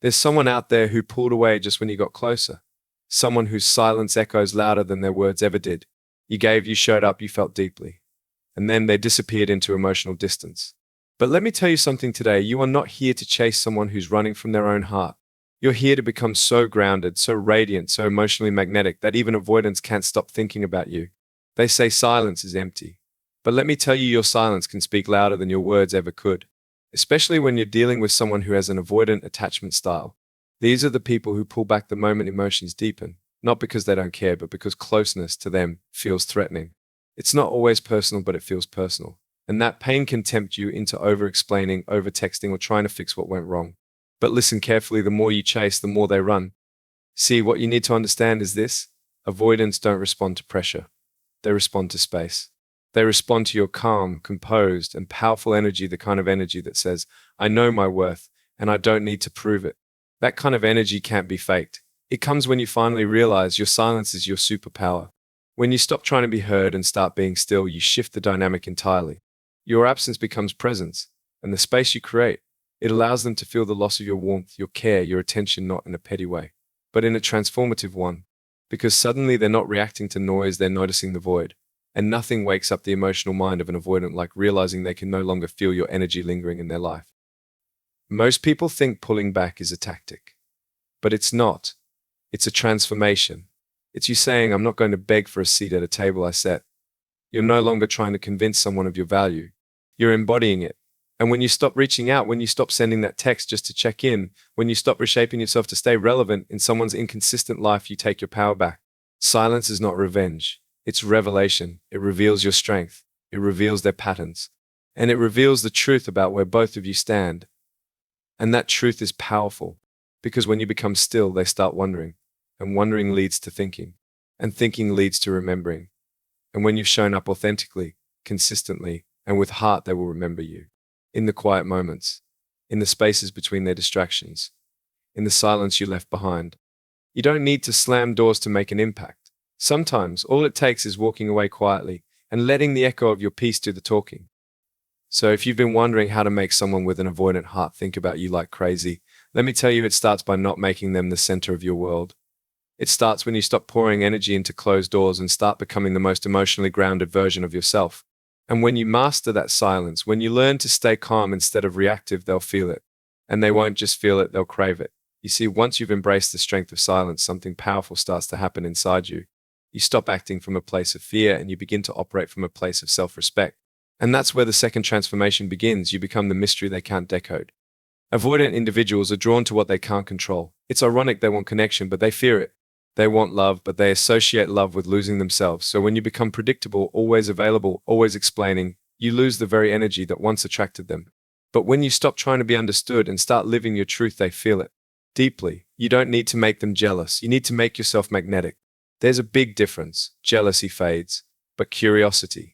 There's someone out there who pulled away just when you got closer. Someone whose silence echoes louder than their words ever did. You gave, you showed up, you felt deeply. And then they disappeared into emotional distance. But let me tell you something today. You are not here to chase someone who's running from their own heart. You're here to become so grounded, so radiant, so emotionally magnetic that even avoidants can't stop thinking about you. They say silence is empty. But let me tell you, your silence can speak louder than your words ever could. Especially when you're dealing with someone who has an avoidant attachment style. These are the people who pull back the moment emotions deepen, not because they don't care, but because closeness to them feels threatening. It's not always personal, but it feels personal. And that pain can tempt you into over-explaining, over-texting, or trying to fix what went wrong. But listen carefully, the more you chase, the more they run. See, what you need to understand is this: avoidants don't respond to pressure. They respond to space. They respond to your calm, composed, and powerful energy, the kind of energy that says, I know my worth, and I don't need to prove it. That kind of energy can't be faked. It comes when you finally realize your silence is your superpower. When you stop trying to be heard and start being still, you shift the dynamic entirely. Your absence becomes presence, and the space you create, it allows them to feel the loss of your warmth, your care, your attention, not in a petty way, but in a transformative one. Because suddenly they're not reacting to noise, they're noticing the void. And nothing wakes up the emotional mind of an avoidant like realizing they can no longer feel your energy lingering in their life. Most people think pulling back is a tactic, but it's not. It's a transformation. It's you saying, I'm not going to beg for a seat at a table I set. You're no longer trying to convince someone of your value. You're embodying it. And when you stop reaching out, when you stop sending that text just to check in, when you stop reshaping yourself to stay relevant in someone's inconsistent life, you take your power back. Silence is not revenge. It's revelation. It reveals your strength. It reveals their patterns. And it reveals the truth about where both of you stand. And that truth is powerful, because when you become still, they start wondering. And wondering leads to thinking. And thinking leads to remembering. And when you've shown up authentically, consistently, and with heart, they will remember you. In the quiet moments, in the spaces between their distractions, in the silence you left behind. You don't need to slam doors to make an impact. Sometimes all it takes is walking away quietly and letting the echo of your peace do the talking. So if you've been wondering how to make someone with an avoidant heart think about you like crazy, let me tell you, it starts by not making them the center of your world. It starts when you stop pouring energy into closed doors and start becoming the most emotionally grounded version of yourself. And when you master that silence, when you learn to stay calm instead of reactive, they'll feel it. And they won't just feel it, they'll crave it. You see, once you've embraced the strength of silence, something powerful starts to happen inside you. You stop acting from a place of fear and you begin to operate from a place of self-respect. And that's where the second transformation begins. You become the mystery they can't decode. Avoidant individuals are drawn to what they can't control. It's ironic, they want connection, but they fear it. They want love, but they associate love with losing themselves. So when you become predictable, always available, always explaining, you lose the very energy that once attracted them. But when you stop trying to be understood and start living your truth, they feel it deeply. You don't need to make them jealous. You need to make yourself magnetic. There's a big difference. Jealousy fades, but curiosity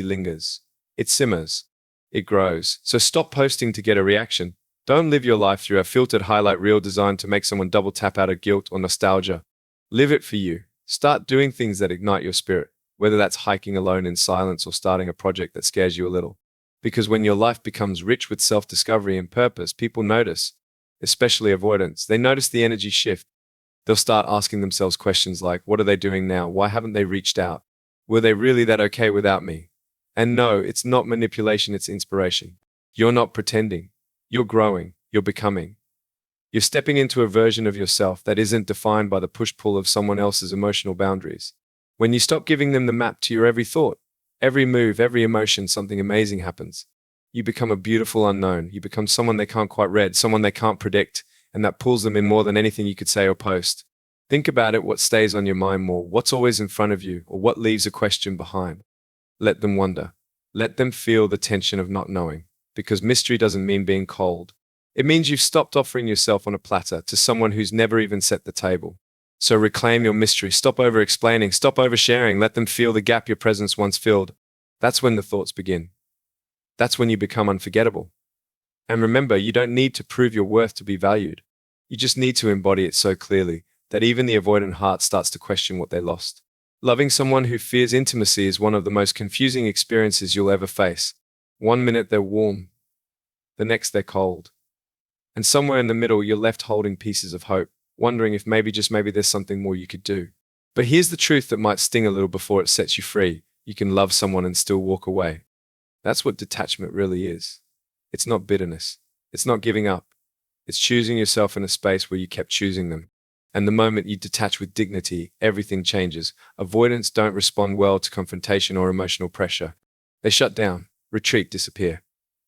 lingers. It simmers. It grows. So stop posting to get a reaction. Don't live your life through a filtered highlight reel designed to make someone double tap out of guilt or nostalgia. Live it for you. Start doing things that ignite your spirit, whether that's hiking alone in silence or starting a project that scares you a little. Because when your life becomes rich with self-discovery and purpose, people notice, especially avoidants. They notice the energy shift. They'll start asking themselves questions like, what are they doing now? Why haven't they reached out? Were they really that okay without me? And no, it's not manipulation, it's inspiration. You're not pretending. You're growing. You're becoming. You're stepping into a version of yourself that isn't defined by the push-pull of someone else's emotional boundaries. When you stop giving them the map to your every thought, every move, every emotion, something amazing happens. You become a beautiful unknown. You become someone they can't quite read, someone they can't predict, and that pulls them in more than anything you could say or post. Think about it. What stays on your mind more? What's always in front of you, or what leaves a question behind? Let them wonder. Let them feel the tension of not knowing, because mystery doesn't mean being cold. It means you've stopped offering yourself on a platter to someone who's never even set the table. So reclaim your mystery. Stop over-explaining. Stop oversharing. Let them feel the gap your presence once filled. That's when the thoughts begin. That's when you become unforgettable. And remember, you don't need to prove your worth to be valued. You just need to embody it so clearly that even the avoidant heart starts to question what they lost. Loving someone who fears intimacy is one of the most confusing experiences you'll ever face. One minute they're warm, the next they're cold. And somewhere in the middle, you're left holding pieces of hope, wondering if maybe, just maybe, there's something more you could do. But here's the truth that might sting a little before it sets you free. You can love someone and still walk away. That's what detachment really is. It's not bitterness. It's not giving up. It's choosing yourself in a space where you kept choosing them. And the moment you detach with dignity, everything changes. Avoidants don't respond well to confrontation or emotional pressure. They shut down, retreat, disappear.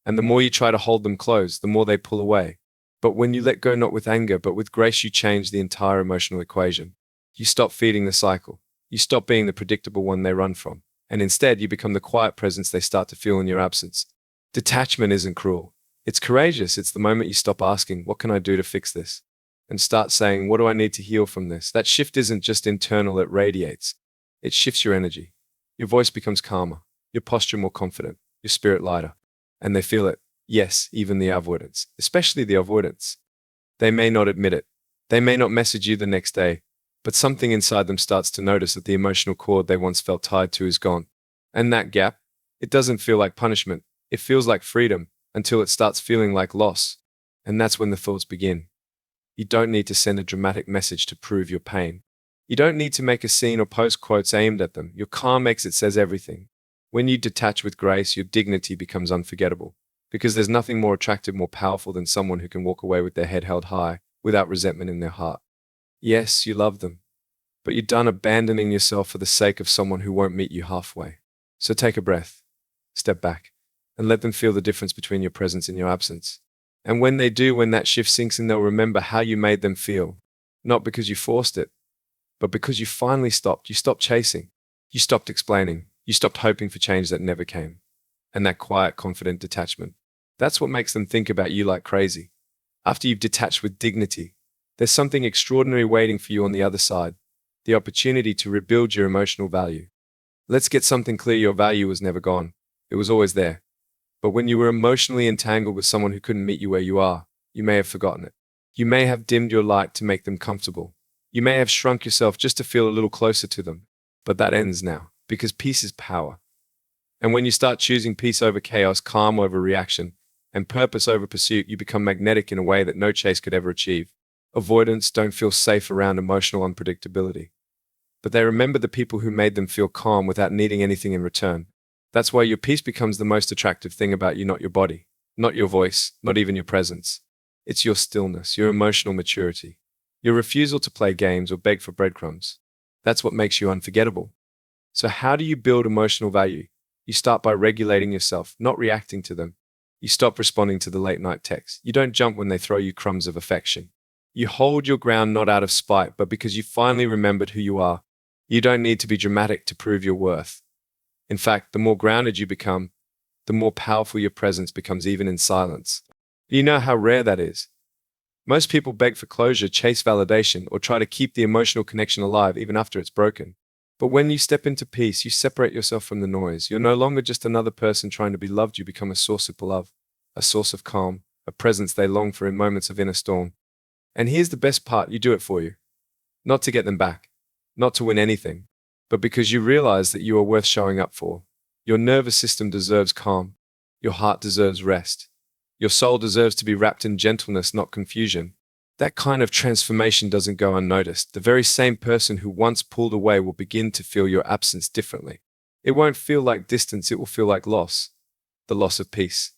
And the more you try to hold them close, the more they pull away. But when you let go, not with anger, but with grace, you change the entire emotional equation. You stop feeding the cycle. You stop being the predictable one they run from. And instead, you become the quiet presence they start to feel in your absence. Detachment isn't cruel. It's courageous. It's the moment you stop asking, what can I do to fix this? And start saying, what do I need to heal from this? That shift isn't just internal, it radiates. It shifts your energy. Your voice becomes calmer, your posture more confident, your spirit lighter. And they feel it. Yes, even the avoidants, especially the avoidants. They may not admit it. They may not message you the next day, but something inside them starts to notice that the emotional cord they once felt tied to is gone. And that gap, it doesn't feel like punishment. It feels like freedom until it starts feeling like loss. And that's when the thoughts begin. You don't need to send a dramatic message to prove your pain. You don't need to make a scene or post quotes aimed at them. Your calm makes it says everything. When you detach with grace, your dignity becomes unforgettable. Because there's nothing more attractive, more powerful than someone who can walk away with their head held high, without resentment in their heart. Yes, you love them, but you're done abandoning yourself for the sake of someone who won't meet you halfway. So take a breath, step back, and let them feel the difference between your presence and your absence. And when they do, when that shift sinks in, they'll remember how you made them feel. Not because you forced it, but because you finally stopped. You stopped chasing. You stopped explaining. You stopped hoping for change that never came. And that quiet, confident detachment, that's what makes them think about you like crazy. After you've detached with dignity, there's something extraordinary waiting for you on the other side, the opportunity to rebuild your emotional value. Let's get something clear. Your value was never gone. It was always there. But when you were emotionally entangled with someone who couldn't meet you where you are, you may have forgotten it. You may have dimmed your light to make them comfortable. You may have shrunk yourself just to feel a little closer to them. But that ends now, because peace is power. And when you start choosing peace over chaos, calm over reaction, and purpose over pursuit, you become magnetic in a way that no chase could ever achieve. Avoidants don't feel safe around emotional unpredictability. But they remember the people who made them feel calm without needing anything in return. That's why your peace becomes the most attractive thing about you, not your body, not your voice, not even your presence. It's your stillness, your emotional maturity, your refusal to play games or beg for breadcrumbs. That's what makes you unforgettable. So how do you build emotional value? You start by regulating yourself, not reacting to them. You stop responding to the late night texts. You don't jump when they throw you crumbs of affection. You hold your ground not out of spite, but because you finally remembered who you are. You don't need to be dramatic to prove your worth. In fact, the more grounded you become, the more powerful your presence becomes, even in silence. You know how rare that is. Most people beg for closure, chase validation, or try to keep the emotional connection alive even after it's broken. But when you step into peace, you separate yourself from the noise. You're no longer just another person trying to be loved. You become a source of love, a source of calm, a presence they long for in moments of inner storm. And here's the best part, you do it for you. Not to get them back, not to win anything, but because you realize that you are worth showing up for. Your nervous system deserves calm. Your heart deserves rest. Your soul deserves to be wrapped in gentleness, not confusion. That kind of transformation doesn't go unnoticed. The very same person who once pulled away will begin to feel your absence differently. It won't feel like distance, it will feel like loss. The loss of peace.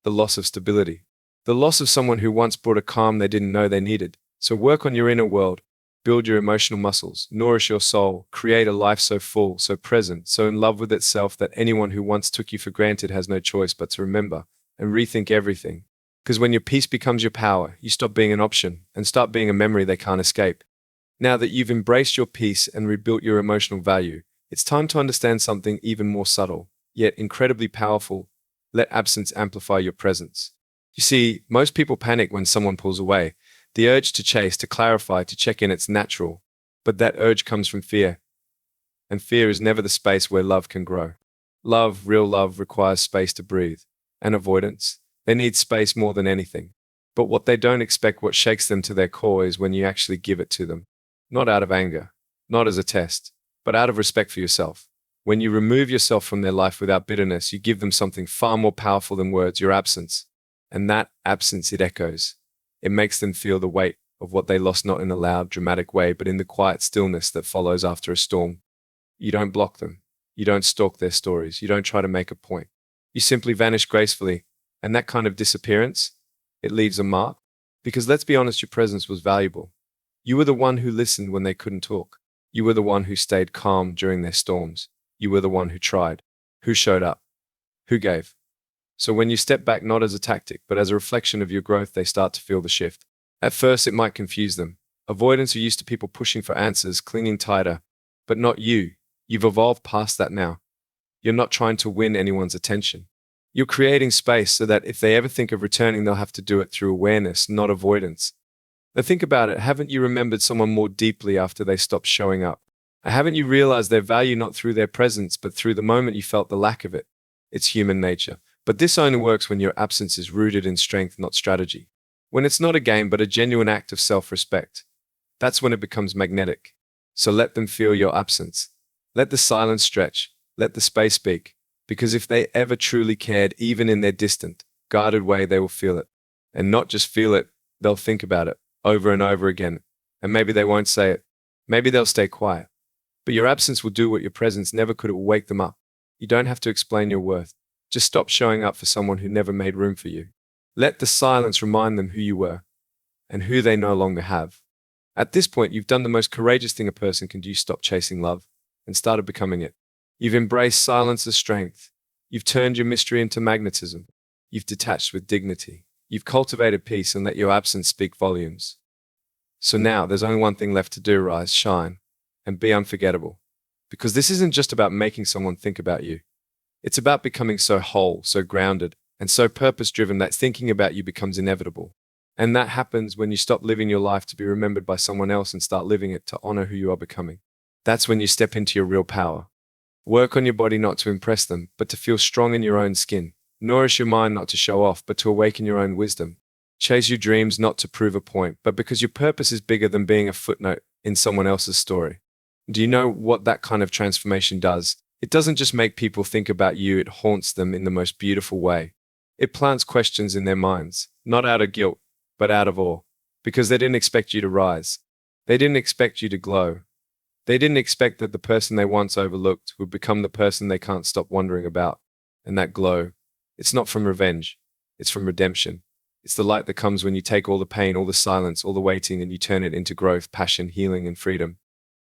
The loss of stability. The loss of someone who once brought a calm they didn't know they needed. So work on your inner world. Build your emotional muscles. Nourish your soul. Create a life so full, so present, so in love with itself that anyone who once took you for granted has no choice but to remember and rethink everything. Because when your peace becomes your power, you stop being an option and start being a memory they can't escape. Now that you've embraced your peace and rebuilt your emotional value, it's time to understand something even more subtle, yet incredibly powerful. Let absence amplify your presence. You see, most people panic when someone pulls away. The urge to chase, to clarify, to check in, it's natural. But that urge comes from fear. And fear is never the space where love can grow. Love, real love, requires space to breathe. And avoidance, they need space more than anything. But what they don't expect, what shakes them to their core, is when you actually give it to them. Not out of anger, not as a test, but out of respect for yourself. When you remove yourself from their life without bitterness, you give them something far more powerful than words, your absence. And that absence, it echoes. It makes them feel the weight of what they lost, not in a loud, dramatic way, but in the quiet stillness that follows after a storm. You don't block them. You don't stalk their stories. You don't try to make a point. You simply vanish gracefully. And that kind of disappearance, it leaves a mark. Because let's be honest, your presence was valuable. You were the one who listened when they couldn't talk. You were the one who stayed calm during their storms. You were the one who tried, who showed up, who gave. So when you step back not as a tactic, but as a reflection of your growth, they start to feel the shift. At first, it might confuse them. Avoidants are used to people pushing for answers, clinging tighter. But not you. You've evolved past that now. You're not trying to win anyone's attention. You're creating space so that if they ever think of returning, they'll have to do it through awareness, not avoidance. Now think about it. Haven't you remembered someone more deeply after they stopped showing up? Haven't you realized their value not through their presence, but through the moment you felt the lack of it? It's human nature. But this only works when your absence is rooted in strength, not strategy. When it's not a game, but a genuine act of self-respect. That's when it becomes magnetic. So let them feel your absence. Let the silence stretch. Let the space speak. Because if they ever truly cared, even in their distant, guarded way, they will feel it. And not just feel it, they'll think about it over and over again. And maybe they won't say it. Maybe they'll stay quiet. But your absence will do what your presence never could. It will wake them up. You don't have to explain your worth. Just stop showing up for someone who never made room for you. Let the silence remind them who you were and who they no longer have. At this point, you've done the most courageous thing a person can do. You stopped chasing love and started becoming it. You've embraced silence as strength. You've turned your mystery into magnetism. You've detached with dignity. You've cultivated peace and let your absence speak volumes. So now there's only one thing left to do: rise, shine, and be unforgettable. Because this isn't just about making someone think about you. It's about becoming so whole, so grounded, and so purpose-driven that thinking about you becomes inevitable. And that happens when you stop living your life to be remembered by someone else and start living it to honor who you are becoming. That's when you step into your real power. Work on your body not to impress them, but to feel strong in your own skin. Nourish your mind not to show off, but to awaken your own wisdom. Chase your dreams not to prove a point, but because your purpose is bigger than being a footnote in someone else's story. Do you know what that kind of transformation does? It doesn't just make people think about you, it haunts them in the most beautiful way. It plants questions in their minds, not out of guilt, but out of awe, because they didn't expect you to rise. They didn't expect you to glow. They didn't expect that the person they once overlooked would become the person they can't stop wondering about. And that glow, it's not from revenge, it's from redemption. It's the light that comes when you take all the pain, all the silence, all the waiting, and you turn it into growth, passion, healing, and freedom.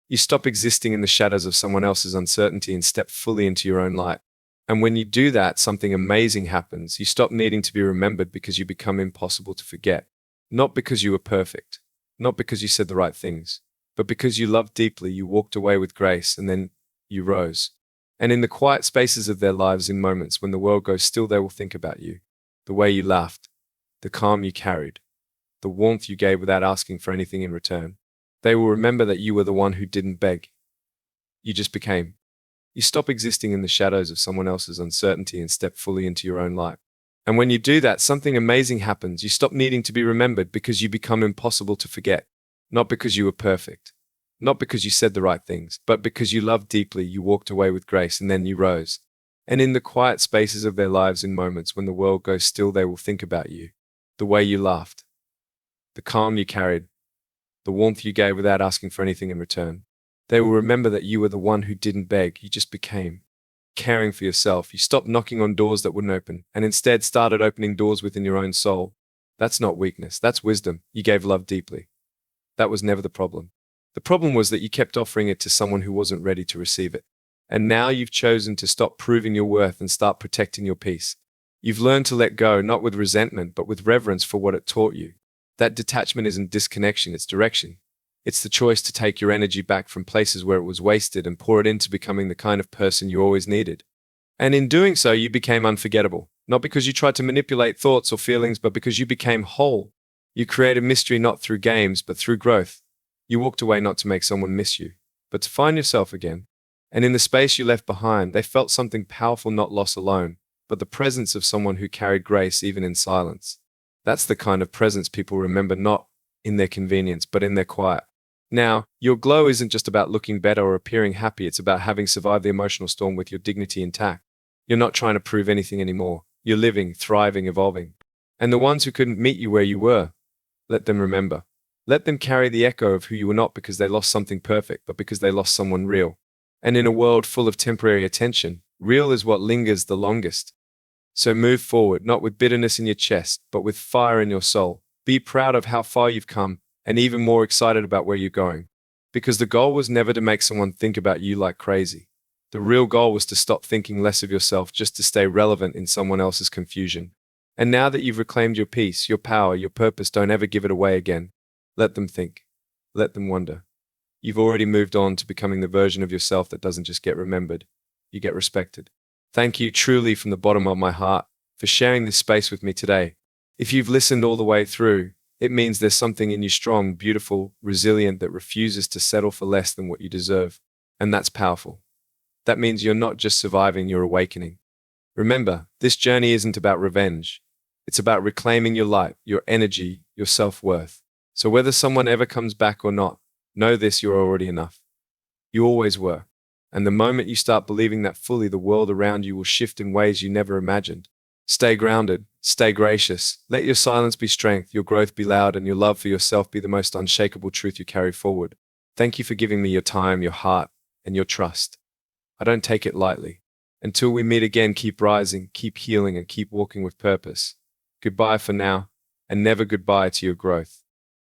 You stop existing in the shadows of someone else's uncertainty and step fully into your own light. And when you do that, something amazing happens. You stop needing to be remembered because you become impossible to forget. Not because you were perfect, not because you said the right things, but because you loved deeply, you walked away with grace, and then you rose. And in the quiet spaces of their lives, in moments when the world goes still, they will think about you. The way you laughed, the calm you carried, the warmth you gave without asking for anything in return. They will remember that you were the one who didn't beg. You just became. You stop existing in the shadows of someone else's uncertainty and step fully into your own light. And when you do that, something amazing happens. You stop needing to be remembered because you become impossible to forget. Not because you were perfect, not because you said the right things, but because you loved deeply, you walked away with grace, and then you rose. And in the quiet spaces of their lives, in moments when the world goes still, they will think about you. The way you laughed, the calm you carried, the warmth you gave without asking for anything in return. They will remember that you were the one who didn't beg, you just became. Caring for yourself, you stopped knocking on doors that wouldn't open, and instead started opening doors within your own soul. That's not weakness, that's wisdom. You gave love deeply. That was never the problem. The problem was that you kept offering it to someone who wasn't ready to receive it. And now you've chosen to stop proving your worth and start protecting your peace. You've learned to let go, not with resentment, but with reverence for what it taught you. That detachment isn't disconnection, it's direction. It's the choice to take your energy back from places where it was wasted and pour it into becoming the kind of person you always needed. And in doing so, you became unforgettable. Not because you tried to manipulate thoughts or feelings, but because you became whole. You created mystery not through games, but through growth. You walked away not to make someone miss you, but to find yourself again. And in the space you left behind, they felt something powerful, not loss alone, but the presence of someone who carried grace even in silence. That's the kind of presence people remember, not in their convenience, but in their quiet. Now, your glow isn't just about looking better or appearing happy, it's about having survived the emotional storm with your dignity intact. You're not trying to prove anything anymore. You're living, thriving, evolving. And the ones who couldn't meet you where you were, Let them remember. Let them carry the echo of who you were not because they lost something perfect, but because they lost someone real. And in a world full of temporary attention, real is what lingers the longest. So move forward, not with bitterness in your chest, but with fire in your soul. Be proud of how far you've come, and even more excited about where you're going. Because the goal was never to make someone think about you like crazy. The real goal was to stop thinking less of yourself just to stay relevant in someone else's confusion. And now that you've reclaimed your peace, your power, your purpose, don't ever give it away again. Let them think. Let them wonder. You've already moved on to becoming the version of yourself that doesn't just get remembered, you get respected. Thank you truly from the bottom of my heart for sharing this space with me today. If you've listened all the way through, it means there's something in you strong, beautiful, resilient that refuses to settle for less than what you deserve. And that's powerful. That means you're not just surviving, you're awakening. Remember, this journey isn't about revenge. It's about reclaiming your light, your energy, your self-worth. So whether someone ever comes back or not, know this, you're already enough. You always were. And the moment you start believing that fully, the world around you will shift in ways you never imagined. Stay grounded, stay gracious. Let your silence be strength, your growth be loud, and your love for yourself be the most unshakable truth you carry forward. Thank you for giving me your time, your heart, and your trust. I don't take it lightly. Until we meet again, keep rising, keep healing, and keep walking with purpose. Goodbye for now, and never goodbye to your growth.